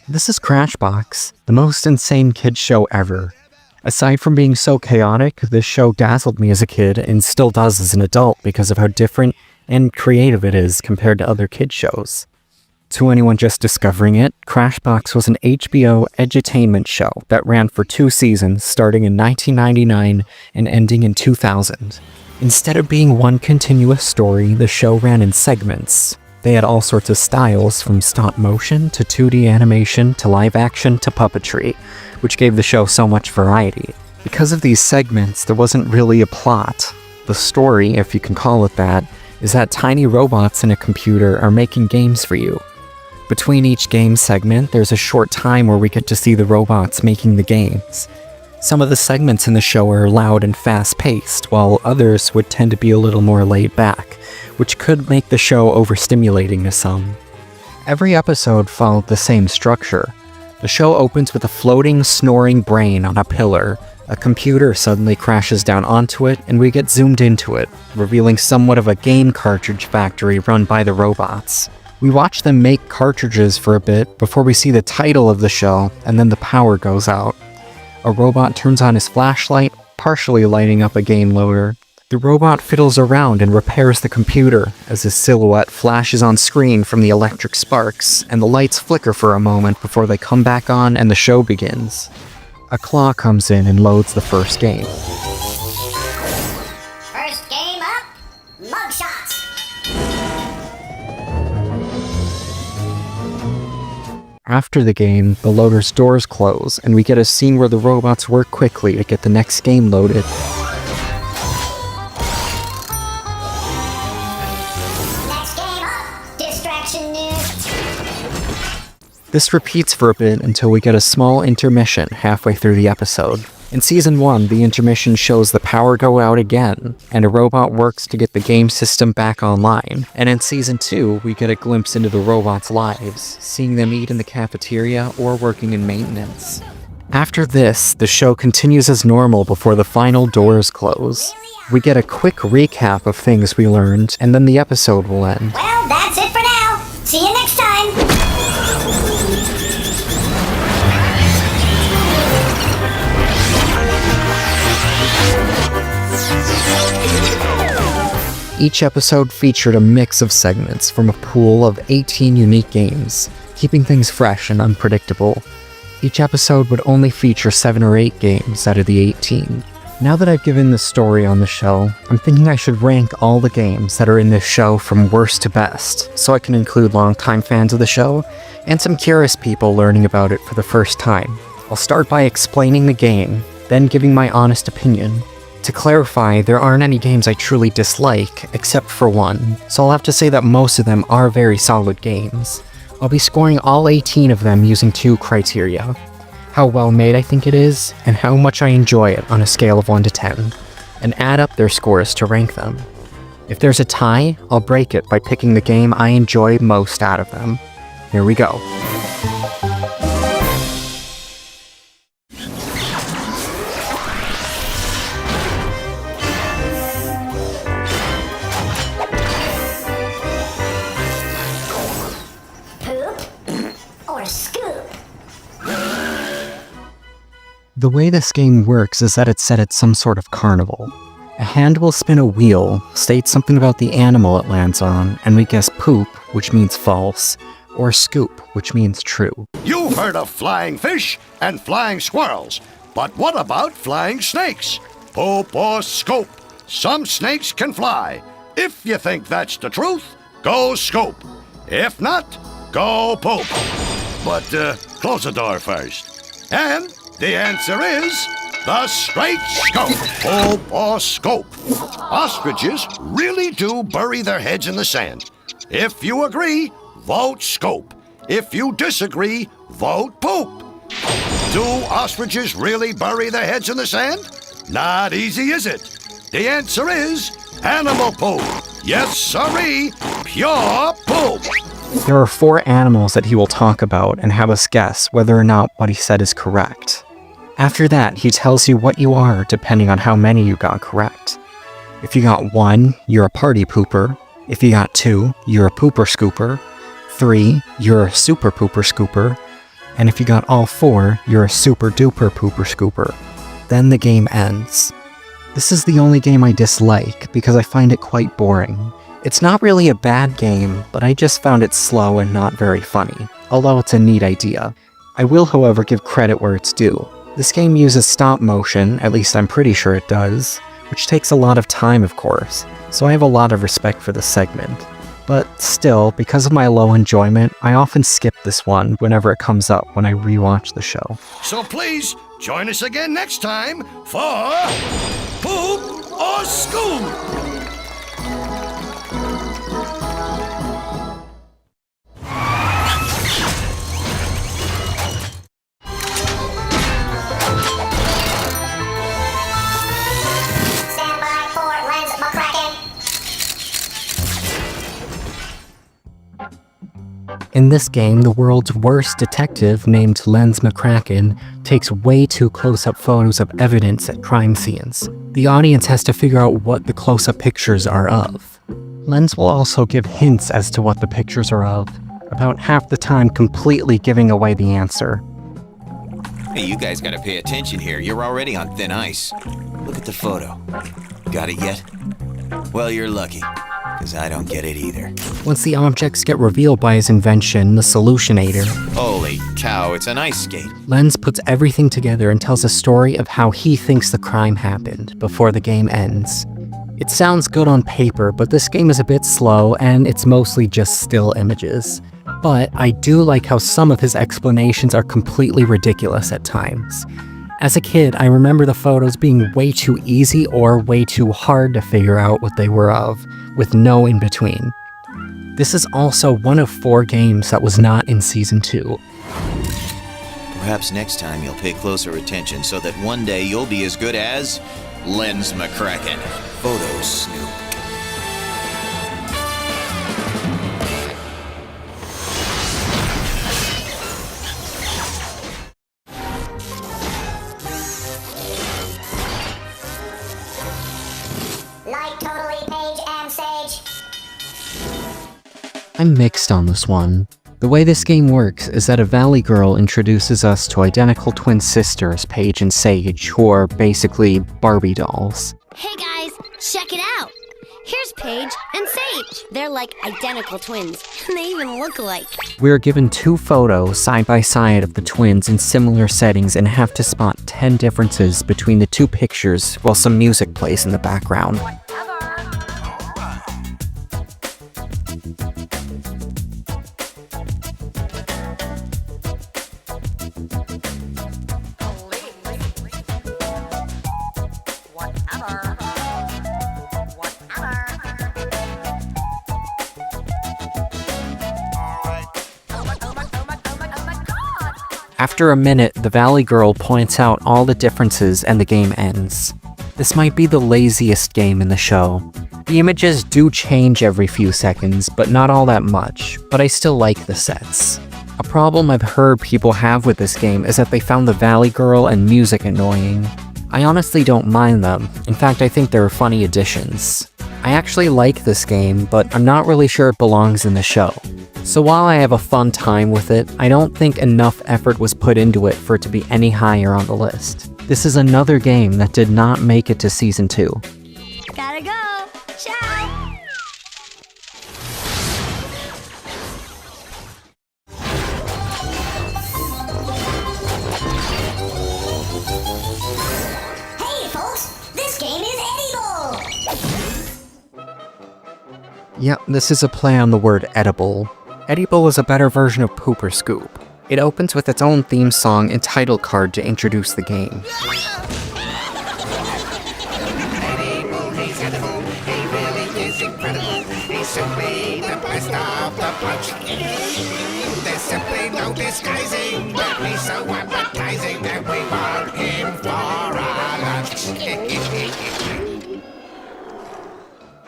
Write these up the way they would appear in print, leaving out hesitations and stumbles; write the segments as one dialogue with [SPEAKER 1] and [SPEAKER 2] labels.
[SPEAKER 1] This is Crashbox, the most insane kids show ever. Aside from being so chaotic, this show dazzled me as a kid and still does as an adult because of how different and creative it is compared to other kids shows. To anyone just discovering it, Crashbox was an HBO edutainment show that ran for 2 seasons starting in 1999 and ending in 2000. Instead of being one continuous story, the show ran in segments. They had all sorts of styles, from stop motion to 2D animation to live action to puppetry, which gave the show so much variety. Because of these segments, there wasn't really a plot. The story, if you can call it that, is that tiny robots in a computer are making games for you. Between each game segment, there's a short time where we get to see the robots making the games. Some of the segments in the show are loud and fast-paced, while others would tend to be a little more laid back, which could make the show overstimulating to some. Every episode followed the same structure. The show opens with a floating, snoring brain on a pillar. A computer suddenly crashes down onto it, and we get zoomed into it, revealing somewhat of a game cartridge factory run by the robots. We watch them make cartridges for a bit before we see the title of the show, and then the power goes out. A robot turns on his flashlight, partially lighting up a game loader. The robot fiddles around and repairs the computer as his silhouette flashes on screen from the electric sparks, and the lights flicker for a moment before they come back on and the show begins. A claw comes in and loads the first game.
[SPEAKER 2] First game up, mugshots.
[SPEAKER 1] After the game, the loader's doors close, and we get a scene where the robots work quickly to get the next game loaded.
[SPEAKER 2] Next game up, distraction news.
[SPEAKER 1] This repeats for a bit until we get a small intermission halfway through the episode. In Season 1, the intermission shows the power go out again, and a robot works to get the game system back online. And in Season 2, we get a glimpse into the robots' lives, seeing them eat in the cafeteria or working in maintenance. After this, the show continues as normal before the final doors close. We get a quick recap of things we learned, and then the episode will end.
[SPEAKER 2] Well, that's it for now. See you next time.
[SPEAKER 1] Each episode featured a mix of segments from a pool of 18 unique games, keeping things fresh and unpredictable. Each episode would only feature 7 or 8 games out of the 18. Now that I've given the story on the show, I'm thinking I should rank all the games that are in this show from worst to best, so I can include longtime fans of the show and some curious people learning about it for the first time. I'll start by explaining the game, then giving my honest opinion. To clarify, there aren't any games I truly dislike, except for one, so I'll have to say that most of them are very solid games. I'll be scoring all 18 of them using 2 criteria: how well made I think it is, and how much I enjoy it on a scale of 1 to 10, and add up their scores to rank them. If there's a tie, I'll break it by picking the game I enjoy most out of them. Here we go. The way this game works is that it's set at some sort of carnival. A hand will spin a wheel, state something about the animal it lands on, and we guess poop, which means false, or scoop, which means true.
[SPEAKER 3] You've heard of flying fish and flying squirrels, but what about flying snakes? Poop or scoop? Some snakes can fly. If you think that's the truth, go scoop. If not, go poop. But close the door first. And the answer is the straight scoop. Poop or scoop. Ostriches really do bury their heads in the sand. If you agree, vote scoop. If you disagree, vote poop. Do ostriches really bury their heads in the sand? Not easy, is it? The answer is animal poop. Yes, sirree, pure poop.
[SPEAKER 1] There are 4 animals that he will talk about and have us guess whether or not what he said is correct. After that, he tells you what you are depending on how many you got correct. If you got 1, you're a party pooper. If you got 2, you're a pooper scooper. 3, you're a super pooper scooper, and if you got all 4, you're a super duper pooper scooper. Then the game ends. This is the only game I dislike because I find it quite boring. It's not really a bad game, but I just found it slow and not very funny, although it's a neat idea. I will, however, give credit where it's due. This game uses stop motion, at least I'm pretty sure it does, which takes a lot of time, of course, so I have a lot of respect for this segment. But still, because of my low enjoyment, I often skip this one whenever it comes up when I rewatch the show.
[SPEAKER 3] So please, join us again next time for Poop or Scoop!
[SPEAKER 2] Stand by for Lens McCracken.
[SPEAKER 1] In this game, the world's worst detective, named Lens McCracken, takes way too close-up photos of evidence at crime scenes. The audience has to figure out what the close-up pictures are of. Lens will also give hints as to what the pictures are of, about half the time completely giving away the answer.
[SPEAKER 4] Hey, you guys gotta pay attention here. You're already on thin ice. Look at the photo. Got it yet? Well, you're lucky, because I don't get it either.
[SPEAKER 1] Once the objects get revealed by his invention, the Solutionator,
[SPEAKER 4] Holy cow, it's an ice skate.
[SPEAKER 1] Lens puts everything together and tells a story of how he thinks the crime happened before the game ends. It sounds good on paper, but this game is a bit slow and it's mostly just still images. But I do like how some of his explanations are completely ridiculous at times. As a kid, I remember the photos being way too easy or way too hard to figure out what they were of, with no in-between. This is also one of 4 games that was not in Season 2.
[SPEAKER 4] Perhaps next time you'll pay closer attention so that one day you'll be as good as Lens McCracken. Photo Snoop.
[SPEAKER 2] Like totally Paige and Sage.
[SPEAKER 1] I'm mixed on this one. The way this game works is that a Valley Girl introduces us to identical twin sisters, Paige and Sage, who are basically Barbie dolls.
[SPEAKER 5] Hey guys, check it out! Here's Paige and Sage. They're like identical twins, and they even look alike.
[SPEAKER 1] We are given 2 photos side by side of the twins in similar settings and have to spot 10 differences between the 2 pictures while some music plays in the background. After a minute, the Valley Girl points out all the differences and the game ends. This might be the laziest game in the show. The images do change every few seconds, but not all that much, but I still like the sets. A problem I've heard people have with this game is that they found the Valley Girl and music annoying. I honestly don't mind them. In fact, I think they're funny additions. I actually like this game, but I'm not really sure it belongs in the show. So while I have a fun time with it, I don't think enough effort was put into it for it to be any higher on the list. This is another game that did not make it to Season 2.
[SPEAKER 5] Gotta go! Ciao!
[SPEAKER 2] Hey folks, this game is edible.
[SPEAKER 1] Yep, this is a play on the word edible. Edible is a better version of Poop or Scoop. It opens with its own theme song and title card to introduce the game.
[SPEAKER 6] He's simply the best of the bunch. There's simply no disguising that he's so appetizing that we want him for our lunch.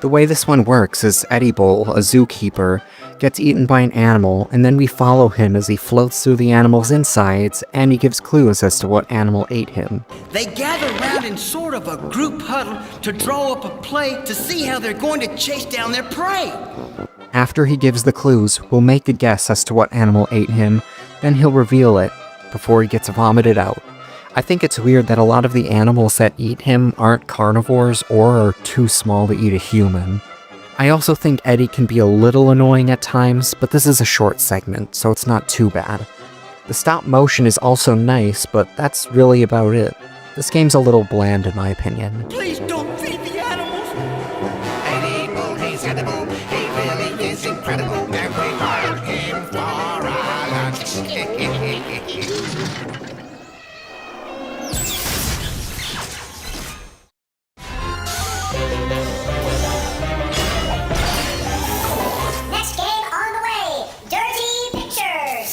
[SPEAKER 1] The way this one works is Edible, a zookeeper, gets eaten by an animal, and then we follow him as he floats through the animal's insides, and he gives clues as to what animal ate him.
[SPEAKER 7] They gather round in sort of a group huddle to draw up a play to see how they're going to chase down their prey.
[SPEAKER 1] After he gives the clues, we'll make a guess as to what animal ate him, then he'll reveal it before he gets vomited out. I think it's weird that a lot of the animals that eat him aren't carnivores or are too small to eat a human. I also think Eddie can be a little annoying at times, but this is a short segment, so it's not too bad. The stop motion is also nice, but that's really about it. This game's a little bland in my opinion.
[SPEAKER 7] Please don't feed the animals.
[SPEAKER 6] Edible, he's edible. He really is incredible. And we want him for our lunch.
[SPEAKER 2] Next game on the way. Dirty Pictures.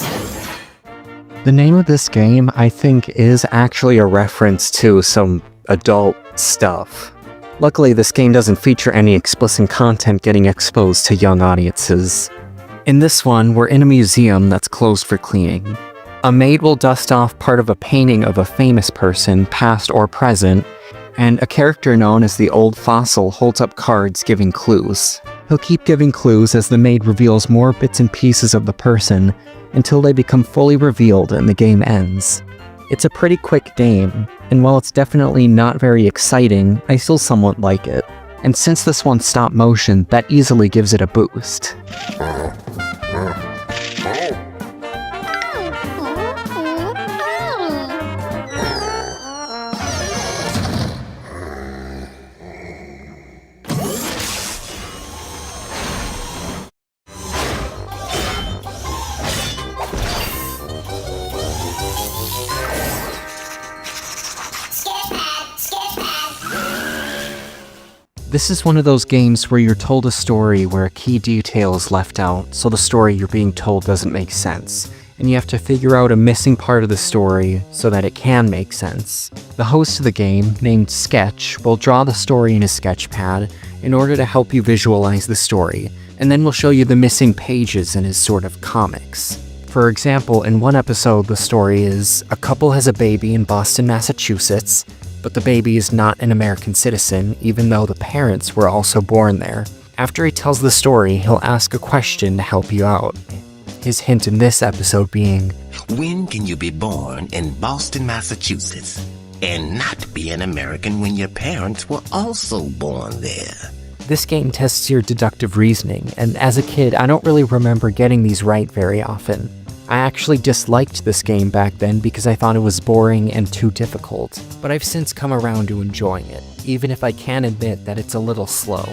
[SPEAKER 1] The name of this game, I think, is actually a reference to some adult stuff. Luckily, this game doesn't feature any explicit content getting exposed to young audiences. In this one, we're in a museum that's closed for cleaning. A maid will dust off part of a painting of a famous person, past or present, and a character known as the Old Fossil holds up cards giving clues. He'll keep giving clues as the maid reveals more bits and pieces of the person until they become fully revealed and the game ends. It's a pretty quick game, and while it's definitely not very exciting, I still somewhat like it. And since this one's stop motion, that easily gives it a boost. This is one of those games where you're told a story where a key detail is left out, so the story you're being told doesn't make sense, and you have to figure out a missing part of the story so that it can make sense. The host of the game, named Sketch, will draw the story in his sketch pad in order to help you visualize the story, and then will show you the missing pages in his sort of comics. For example, in one episode, the story is, a couple has a baby in Boston, Massachusetts, but the baby is not an American citizen, even though the parents were also born there. After he tells the story, he'll ask a question to help you out. His hint in this episode being,
[SPEAKER 8] when can you be born in Boston, Massachusetts, and not be an American when your parents were also born there?
[SPEAKER 1] This game tests your deductive reasoning, and as a kid, I don't really remember getting these right very often. I actually disliked this game back then because I thought it was boring and too difficult, but I've since come around to enjoying it, even if I can admit that it's a little slow.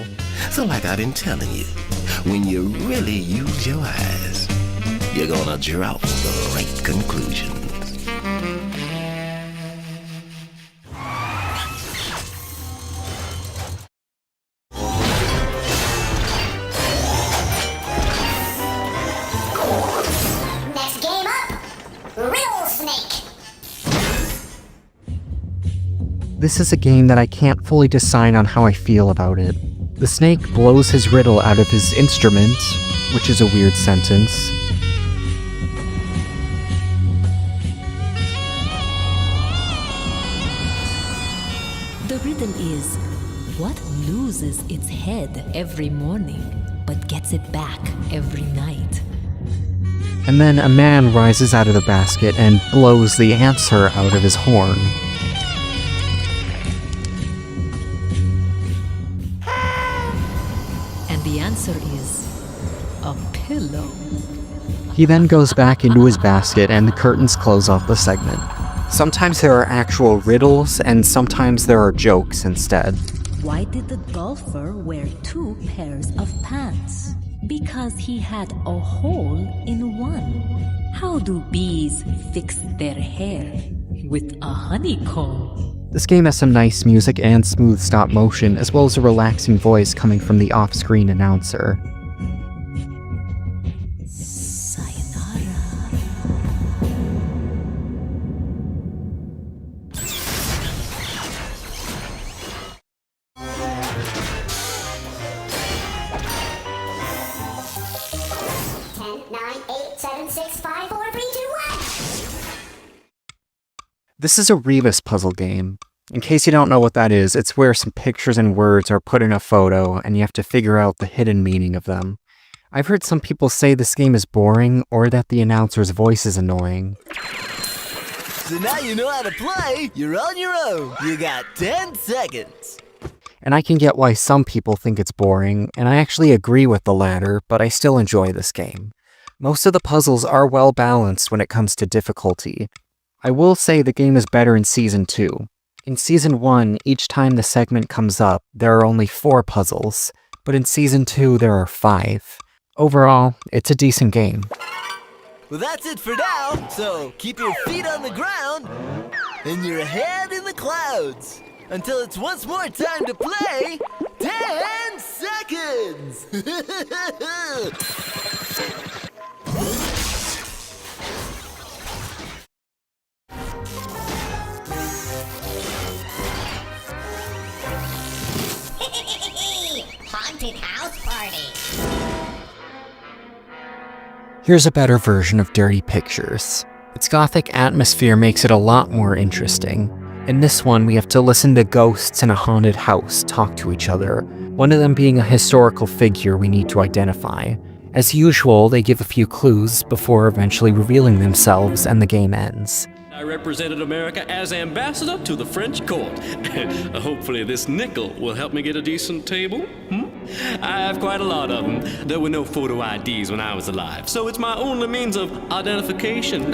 [SPEAKER 8] So like I've been telling you, when you really use your eyes, you're gonna draw the right conclusions.
[SPEAKER 2] Next game up. Rattlesnake.
[SPEAKER 1] This is a game that I can't fully decide on how I feel about it. The snake blows his riddle out of his instrument, which is a weird sentence.
[SPEAKER 9] The riddle is, what loses its head every morning, but gets it back every night?
[SPEAKER 1] And then a man rises out of the basket and blows the answer out of his horn.
[SPEAKER 9] And the answer is, a pillow.
[SPEAKER 1] He then goes back into his basket and the curtains close off the segment. Sometimes there are actual riddles, and sometimes there are jokes instead.
[SPEAKER 9] Why did the golfer wear 2 pairs of pants? Because he had a hole in one. How do bees fix their hair? With a honeycomb.
[SPEAKER 1] This game has some nice music and smooth stop motion, as well as a relaxing voice coming from the off-screen announcer.
[SPEAKER 9] Sayonara.
[SPEAKER 1] This is a Rebus puzzle game. In case you don't know what that is, it's where some pictures and words are put in a photo and you have to figure out the hidden meaning of them. I've heard some people say this game is boring or that the announcer's voice is annoying.
[SPEAKER 7] So now you know how to play. You're on your own. You got 10 seconds.
[SPEAKER 1] And I can get why some people think it's boring, and I actually agree with the latter, but I still enjoy this game. Most of the puzzles are well balanced when it comes to difficulty. I will say the game is better in Season 2. In Season 1, each time the segment comes up, there are only 4 puzzles, but in Season 2 there are 5. Overall, it's a decent game.
[SPEAKER 7] Well, that's it for now. So keep your feet on the ground and your head in the clouds until it's once more time to play 10 seconds.
[SPEAKER 2] Haunted house party.
[SPEAKER 1] Here's a better version of Dirty Pictures. Its gothic atmosphere makes it a lot more interesting. In this one, we have to listen to ghosts in a haunted house talk to each other, one of them being a historical figure we need to identify. As usual, they give a few clues before eventually revealing themselves and the game ends.
[SPEAKER 10] I represented America as ambassador to the French court. Hopefully this nickel will help me get a decent table. I have quite a lot of them. There were no photo IDs when I was alive, so it's my only means of identification.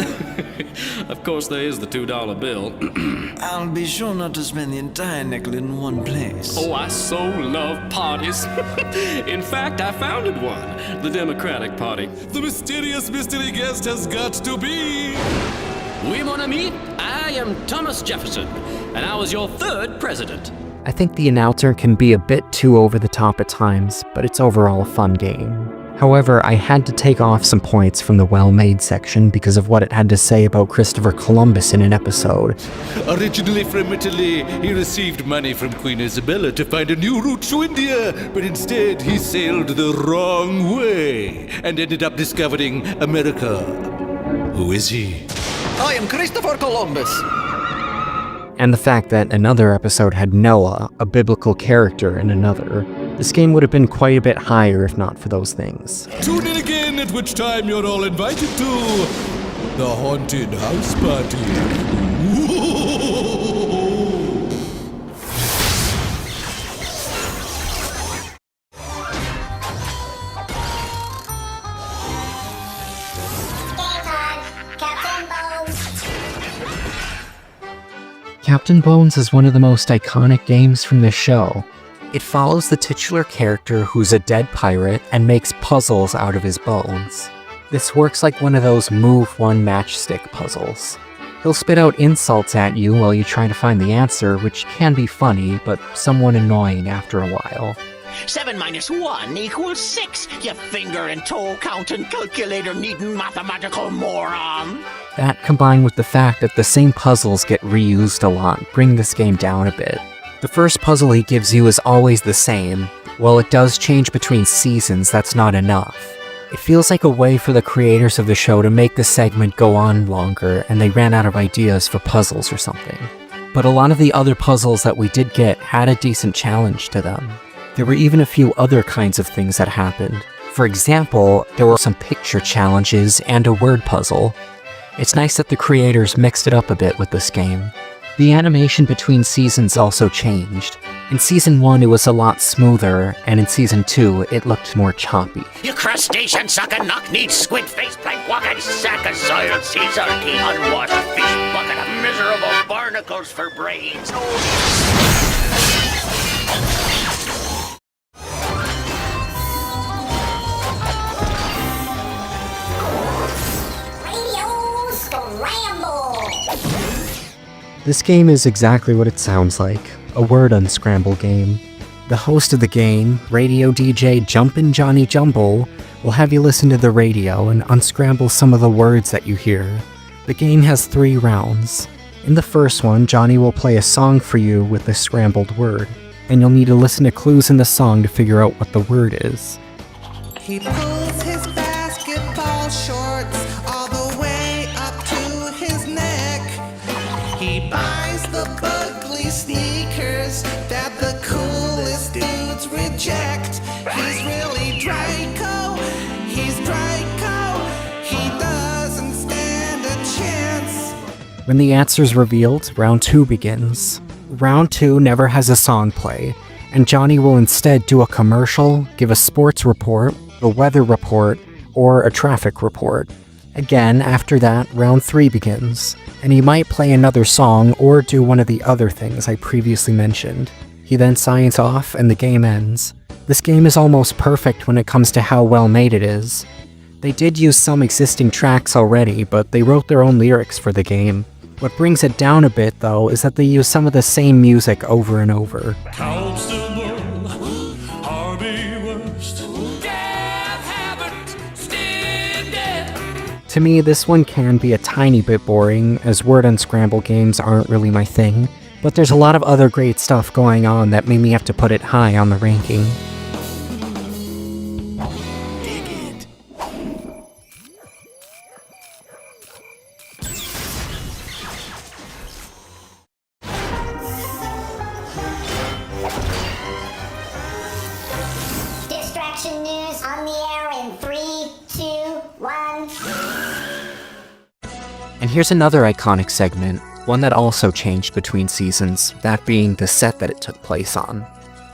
[SPEAKER 10] Of course, there is the $2 bill.
[SPEAKER 7] I'll be sure not to spend the entire nickel in one place.
[SPEAKER 10] Oh, I so love parties. In fact, I founded one, the Democratic Party. The mysterious mystery guest has got to be... Oui, mon ami, I am Thomas Jefferson, and I was your 3rd president.
[SPEAKER 1] I think the announcer can be a bit too over the top at times, but it's overall a fun game. However, I had to take off some points from the well-made section because of what it had to say about Christopher Columbus in an episode.
[SPEAKER 11] Originally from Italy, he received money from Queen Isabella to find a new route to India, but instead he sailed the wrong way and ended up discovering America. Who is he?
[SPEAKER 7] I am Christopher Columbus.
[SPEAKER 1] And the fact that another episode had Noah, a biblical character, in another. This game would have been quite a bit higher if not for those things.
[SPEAKER 11] Tune in again, at which time you're all invited to the Haunted House Party.
[SPEAKER 1] Captain Bones is one of the most iconic games from this show. It follows the titular character who's a dead pirate and makes puzzles out of his bones. This works like one of those move one matchstick puzzles. He'll spit out insults at you while you try to find the answer, which can be funny, but somewhat annoying after a while.
[SPEAKER 8] 7 minus 1 equals 6, you finger and toe counting calculator needing mathematical moron.
[SPEAKER 1] That, combined with the fact that the same puzzles get reused a lot, bring this game down a bit. The first puzzle he gives you is always the same. While it does change between seasons, that's not enough. It feels like a way for the creators of the show to make the segment go on longer, and they ran out of ideas for puzzles or something. But a lot of the other puzzles that we did get had a decent challenge to them. There were even a few other kinds of things that happened. For example, there were some picture challenges and a word puzzle. It's nice that the creators mixed it up a bit with this game. The animation between seasons also changed. In Season 1 it was a lot smoother, and in Season 2 it looked more choppy.
[SPEAKER 8] You crustacean sucking knock-kneed squid face plank walking sack of soiled sea sardine unwashed fish bucket of miserable barnacles for brains.
[SPEAKER 2] Radio Scramble.
[SPEAKER 1] This game is exactly what it sounds like, a word unscramble game. The host of the game, radio DJ Jumpin' Johnny Jumble, will have you listen to the radio and unscramble some of the words that you hear. The game has 3 rounds. In the first one, Johnny will play a song for you with a scrambled word, and you'll need to listen to clues in the song to figure out what the word is.
[SPEAKER 6] He pulls his basketball shorts all the way up to his neck. He buys the ugly sneakers that the coolest dudes reject. He's really Draco
[SPEAKER 1] When the answer's revealed, round 2 begins. Round 2 never has a song play, and Johnny will instead do a commercial, give a sports report, a weather report, or a traffic report. Again, after that, round 3 begins, and he might play another song or do one of the other things I previously mentioned. He then signs off and the game ends. This game is almost perfect when it comes to how well made it is. They did use some existing tracks already, but they wrote their own lyrics for the game. What brings it down a bit, though, is that they use some of the same music over and over. To me, this one can be a tiny bit boring, as word unscramble games aren't really my thing, but there's a lot of other great stuff going on that made me have to put it high on the ranking.
[SPEAKER 2] Distraction news on the air in 3, 2, 1.
[SPEAKER 1] And here's another iconic segment, one that also changed between seasons, that being the set that it took place on.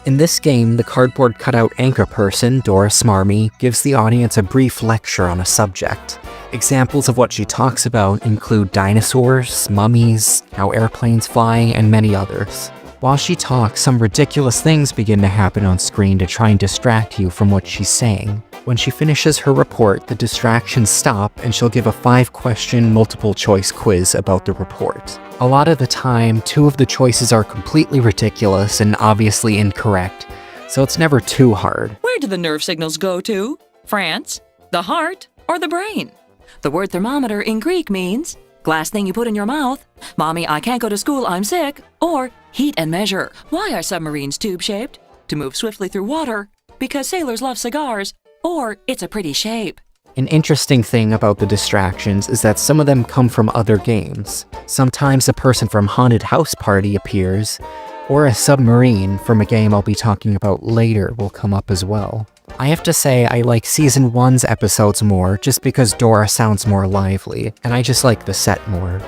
[SPEAKER 1] In this game, the cardboard cutout anchor person, Dora Smarmy, gives the audience a brief lecture on a subject. Examples of what she talks about include dinosaurs, mummies, how airplanes fly, and many others. While she talks, some ridiculous things begin to happen on screen to try and distract you from what she's saying. When she finishes her report, the distractions stop and she'll give a 5-question multiple-choice quiz about the report. A lot of the time, 2 of the choices are completely ridiculous and obviously incorrect, so it's never too hard.
[SPEAKER 12] Where do the nerve signals go to? France, the heart, or the brain? The word thermometer in Greek means glass thing you put in your mouth, Mommy, I can't go to school, I'm sick, or heat and measure. Why are submarines tube-shaped? To move swiftly through water, because sailors love cigars, or it's a pretty shape.
[SPEAKER 1] An interesting thing about the distractions is that some of them come from other games. Sometimes a person from Haunted House Party appears, or a submarine from a game I'll be talking about later will come up as well. I have to say I like Season 1's episodes more just because Dora sounds more lively, and I just like the set more.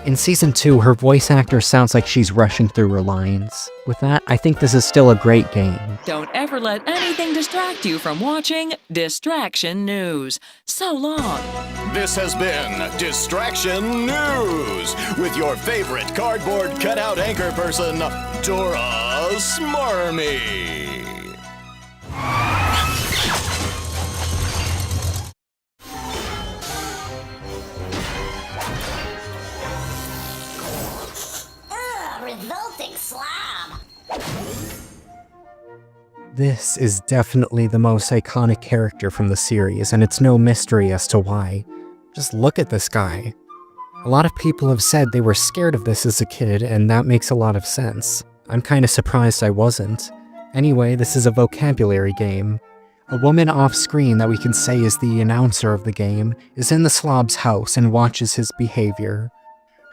[SPEAKER 1] In Season 2, her voice actor sounds like she's rushing through her lines. With that, I think this is still a great game.
[SPEAKER 12] Don't ever let anything distract you from watching Distraction News. So long.
[SPEAKER 13] This has been Distraction News with your favorite cardboard cutout anchor person, Dora Smarmy.
[SPEAKER 2] Revolting slob.
[SPEAKER 1] This is definitely the most iconic character from the series, and it's no mystery as to why. Just look at this guy. A lot of people have said they were scared of this as a kid, and that makes a lot of sense. I'm kinda surprised I wasn't. Anyway, this is a vocabulary game. A woman off-screen that we can say is the announcer of the game is in the slob's house and watches his behavior.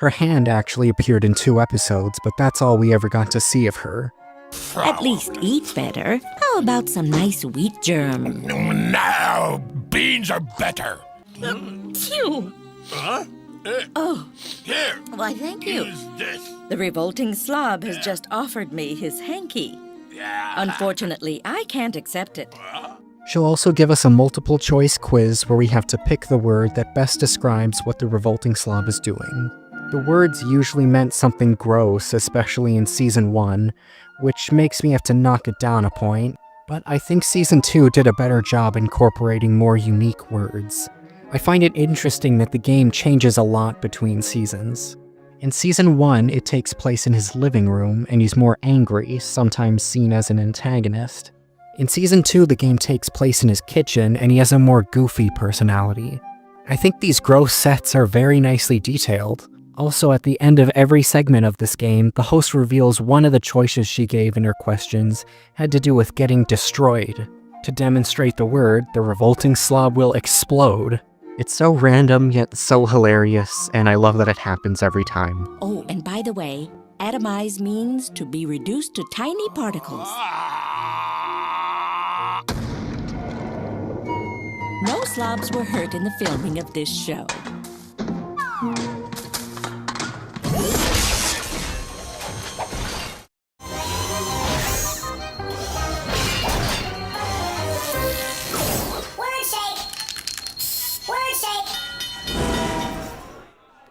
[SPEAKER 1] Her hand actually appeared in 2 episodes, but that's all we ever got to see of her.
[SPEAKER 9] At least eat better. How about some nice wheat germ?
[SPEAKER 14] No, beans are better.
[SPEAKER 15] Phew.
[SPEAKER 14] Huh?
[SPEAKER 15] Oh.
[SPEAKER 14] Here.
[SPEAKER 15] Why, thank you.
[SPEAKER 14] Use this.
[SPEAKER 15] The revolting slob has just offered me his hanky.
[SPEAKER 14] Yeah.
[SPEAKER 15] Unfortunately, I can't accept it.
[SPEAKER 1] She'll also give us a multiple-choice quiz where we have to pick the word that best describes what the revolting slob is doing. The words usually meant something gross, especially in Season 1, which makes me have to knock it down a point, but I think Season 2 did a better job incorporating more unique words. I find it interesting that the game changes a lot between seasons. In Season 1, it takes place in his living room, and he's more angry, sometimes seen as an antagonist. In Season 2, the game takes place in his kitchen, and he has a more goofy personality. I think these gross sets are very nicely detailed. Also, at the end of every segment of this game, the host reveals one of the choices she gave in her questions had to do with getting destroyed. To demonstrate the word, the revolting slob will explode. It's so random, yet so hilarious, and I love that it happens every time.
[SPEAKER 9] Oh, and by the way, atomize means to be reduced to tiny particles. No slobs were hurt in the filming of this show.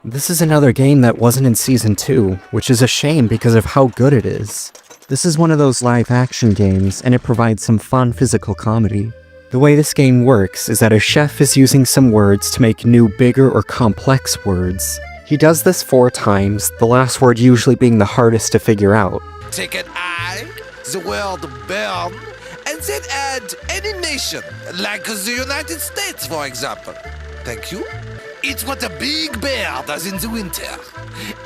[SPEAKER 1] This is another game that wasn't in Season 2, which is a shame because of how good it is. This is one of those live-action games, and it provides some fun physical comedy. The way this game works is that a chef is using some words to make new, bigger, or complex words. He does this 4 times, the last word usually being the hardest to figure out.
[SPEAKER 6] Take an I, the word Bern, and then add any nation, like the United States, for example. Thank you. It's what a big bear does in the winter.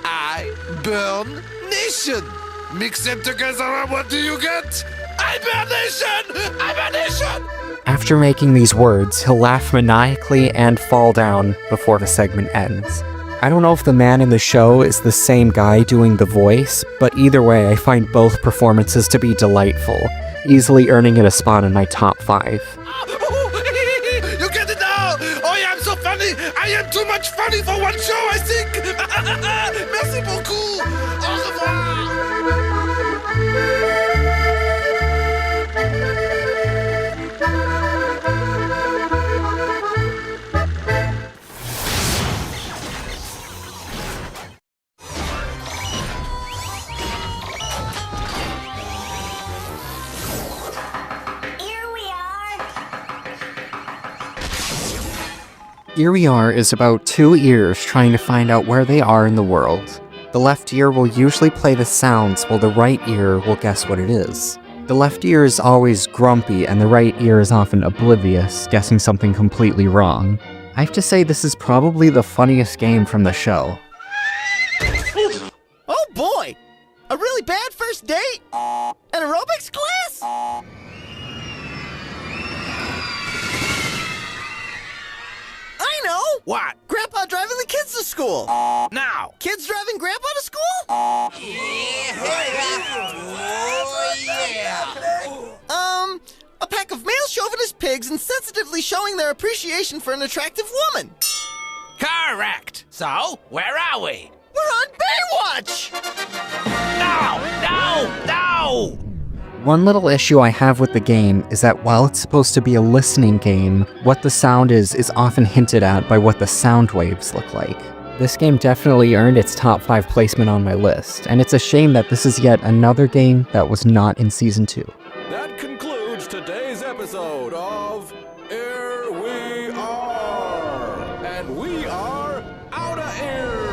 [SPEAKER 6] I, Bern, nation. Mix them together and what do you get? I, Bern, nation! I, Bern, nation!
[SPEAKER 1] After making these words, he'll laugh maniacally and fall down before the segment ends. I don't know if the man in the show is the same guy doing the voice, but either way I find both performances to be delightful, easily earning it a spot in my top 5.
[SPEAKER 6] You get it now! Oh, yeah, I'm so funny! I am too much funny for one show, I think! Merci beaucoup! Au revoir!
[SPEAKER 1] Here we are is about 2 ears trying to find out where they are in the world. The left ear will usually play the sounds while the right ear will guess what it is. The left ear is always grumpy and the right ear is often oblivious, guessing something completely wrong. I have to say this is probably the funniest game from the show.
[SPEAKER 7] Oh boy! A really bad first date? An aerobics class? I know! What? Grandpa driving the kids to school! Now! Kids driving Grandpa to school? A pack of male chauvinist pigs insensitively showing their appreciation for an attractive woman.
[SPEAKER 14] Correct. So, where are we?
[SPEAKER 7] We're on Baywatch!
[SPEAKER 14] No!
[SPEAKER 1] One little issue I have with the game is that while it's supposed to be a listening game, what the sound is often hinted at by what the sound waves look like. This game definitely earned its top 5 placement on my list, and it's a shame that this is yet another game that was not in Season 2.
[SPEAKER 13] That concludes today's episode of Here We Are! And we are out of here!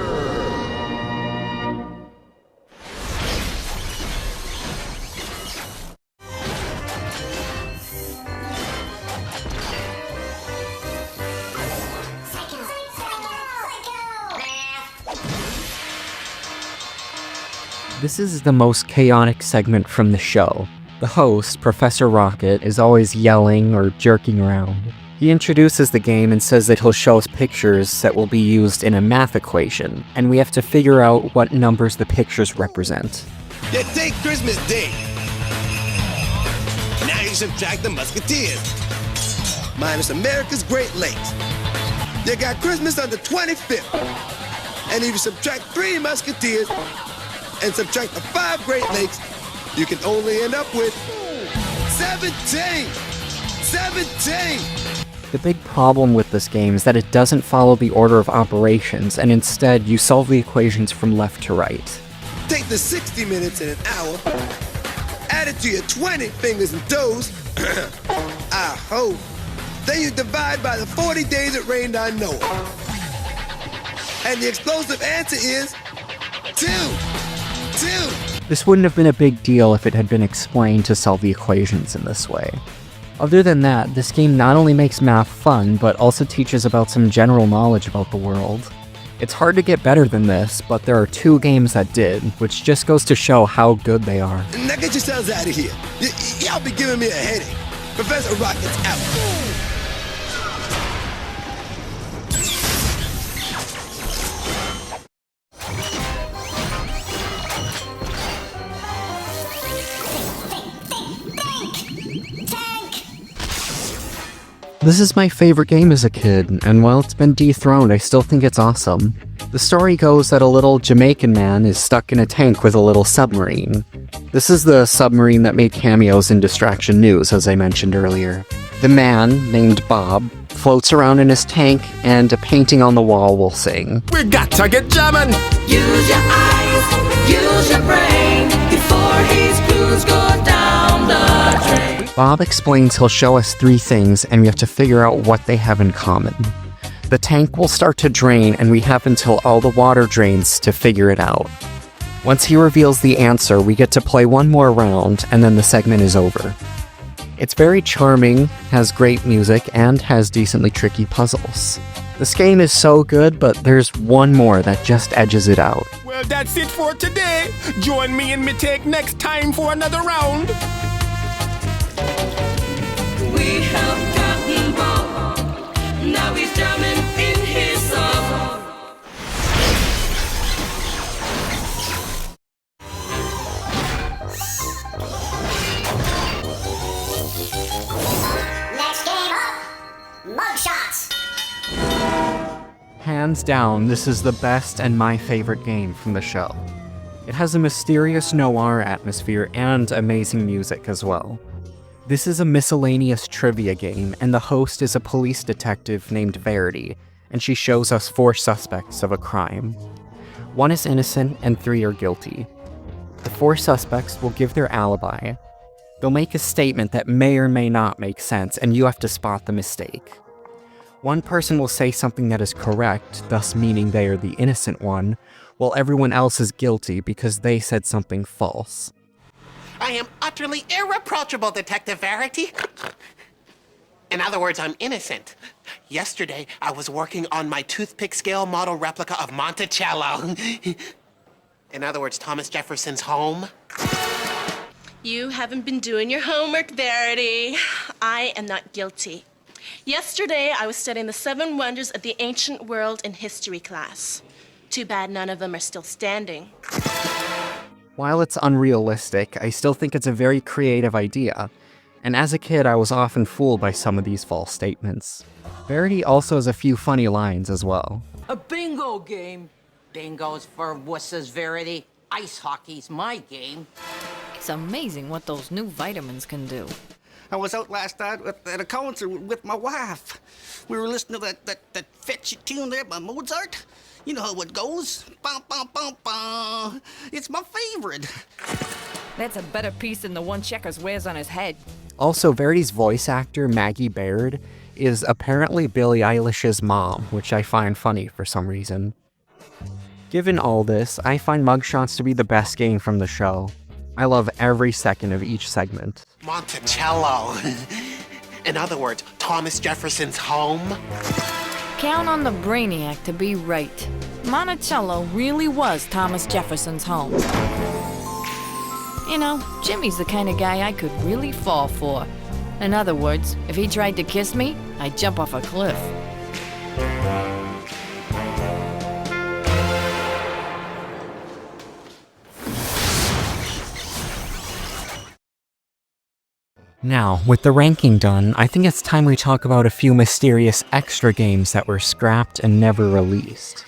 [SPEAKER 1] This is the most chaotic segment from the show. The host, Professor Rocket, is always yelling or jerking around. He introduces the game and says that he'll show us pictures that will be used in a math equation, and we have to figure out what numbers the pictures represent.
[SPEAKER 6] You take Christmas Day. Now you subtract the Musketeers. Minus America's Great Lakes. You got Christmas on the 25th. And if you subtract 3 Musketeers and subtract the 5 Great Lakes, you can only end up with 17! 17!
[SPEAKER 1] The big problem with this game is that it doesn't follow the order of operations, and instead you solve the equations from left to right.
[SPEAKER 6] Take the 60 minutes in an hour, add it to your 20 fingers and toes, I hope. Then you divide by the 40 days it rained on Noah. And the explosive answer is 2. 2.
[SPEAKER 1] This wouldn't have been a big deal if it had been explained to solve the equations in this way. Other than that, this game not only makes math fun, but also teaches about some general knowledge about the world. It's hard to get better than this, but there are 2 games that did, which just goes to show how good they are.
[SPEAKER 6] Now get yourselves out of here. Y'all be giving me a headache. Professor Rocket's out.
[SPEAKER 1] This is my favorite game as a kid, and while it's been dethroned, I still think it's awesome. The story goes that a little Jamaican man is stuck in a tank with a little submarine. This is the submarine that made cameos in Distraction News, as I mentioned earlier. The man, named Bob, floats around in his tank, and a painting on the wall will sing.
[SPEAKER 14] We got to get jamming.
[SPEAKER 6] Use your eyes, use your brain before his clues go down the drain.
[SPEAKER 1] Bob explains he'll show us 3 things, and we have to figure out what they have in common. The tank will start to drain, and we have until all the water drains to figure it out. Once he reveals the answer, we get to play one more round, and then the segment is over. It's very charming, has great music, and has decently tricky puzzles. This game is so good, but there's one more that just edges it out.
[SPEAKER 14] Well, that's it for today. Join me and me take next time for another round.
[SPEAKER 6] We have gotten Bob. Now he's jamming in his song.
[SPEAKER 2] Next game up, mugshots.
[SPEAKER 1] Hands down, this is the best and my favorite game from the show. It has a mysterious noir atmosphere and amazing music as well. This is a miscellaneous trivia game, and the host is a police detective named Verity, and she shows us 4 suspects of a crime. 1 is innocent and 3 are guilty. The 4 suspects will give their alibi. They'll make a statement that may or may not make sense, and you have to spot the mistake. One person will say something that is correct, thus meaning they are the innocent one, while everyone else is guilty because they said something false.
[SPEAKER 16] I am utterly irreproachable, Detective Verity. In other words, I'm innocent. Yesterday, I was working on my toothpick scale model replica of Monticello. In other words, Thomas Jefferson's home.
[SPEAKER 17] You haven't been doing your homework, Verity. I am not guilty. Yesterday, I was studying the 7 wonders of the ancient world in history class. Too bad none of them are still standing.
[SPEAKER 1] While it's unrealistic, I still think it's a very creative idea, and as a kid I was often fooled by some of these false statements. Verity also has a few funny lines as well.
[SPEAKER 18] A bingo game. Bingo's for wusses, Verity. Ice hockey's my game.
[SPEAKER 19] It's amazing what those new vitamins can do.
[SPEAKER 20] I was out last night at a concert with my wife. We were listening to that fetchy tune there by Mozart. You know how it goes. Bum, bum, bum, bum. It's my favorite.
[SPEAKER 19] That's a better piece than the one Checkers wears on his head.
[SPEAKER 1] Also, Verity's voice actor, Maggie Baird, is apparently Billie Eilish's mom, which I find funny for some reason. Given all this, I find Mugshots to be the best game from the show. I love every second of each segment.
[SPEAKER 16] Monticello. In other words, Thomas Jefferson's home.
[SPEAKER 19] Count on the Brainiac to be right. Monticello really was Thomas Jefferson's home. You know, Jimmy's the kind of guy I could really fall for. In other words, if he tried to kiss me, I'd jump off a cliff.
[SPEAKER 1] Now, with the ranking done, I think it's time we talk about a few mysterious extra games that were scrapped and never released.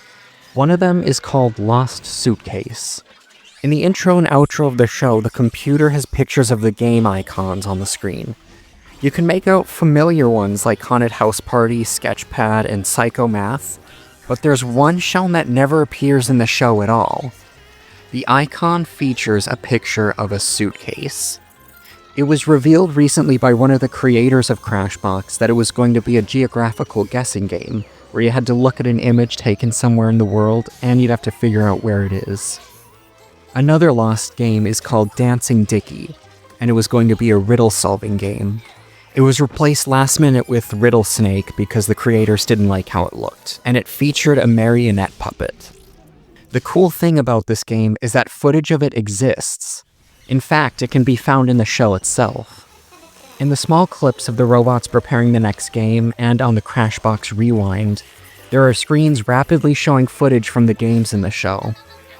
[SPEAKER 1] One of them is called Lost Suitcase. In the intro and outro of the show, the computer has pictures of the game icons on the screen. You can make out familiar ones like Haunted House Party, Sketchpad, and Psychomath, but there's one shown that never appears in the show at all. The icon features a picture of a suitcase. It was revealed recently by one of the creators of Crashbox that it was going to be a geographical guessing game, where you had to look at an image taken somewhere in the world, and you'd have to figure out where it is. Another lost game is called Dancing Dicky, and it was going to be a riddle-solving game. It was replaced last minute with Riddle Snake because the creators didn't like how it looked, and it featured a marionette puppet. The cool thing about this game is that footage of it exists. In fact, it can be found in the show itself. In the small clips of the robots preparing the next game, and on the Crashbox Rewind, there are screens rapidly showing footage from the games in the show,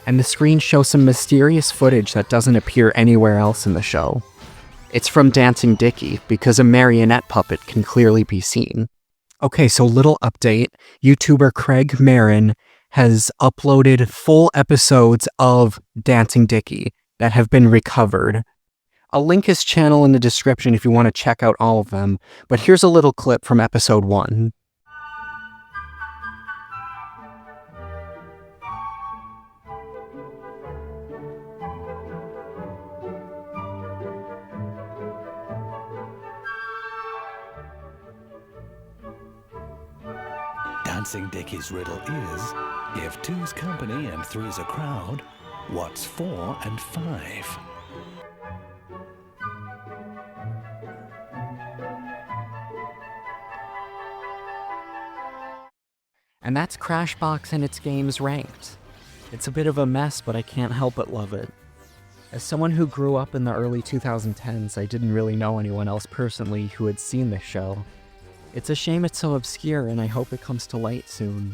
[SPEAKER 1] and the screens show some mysterious footage that doesn't appear anywhere else in the show. It's from Dancing Dicky, because a marionette puppet can clearly be seen. Okay, so little update. YouTuber Craig Marin has uploaded full episodes of Dancing Dicky that have been recovered. I'll link his channel in the description if you want to check out all of them, but here's a little clip from episode 1.
[SPEAKER 11] Dancing Dickie's riddle is, if two's company and three's a crowd, what's 4 and 5?
[SPEAKER 1] And that's Crashbox and its games ranked. It's a bit of a mess, but I can't help but love it. As someone who grew up in the early 2010s, I didn't really know anyone else personally who had seen this show. It's a shame it's so obscure, and I hope it comes to light soon.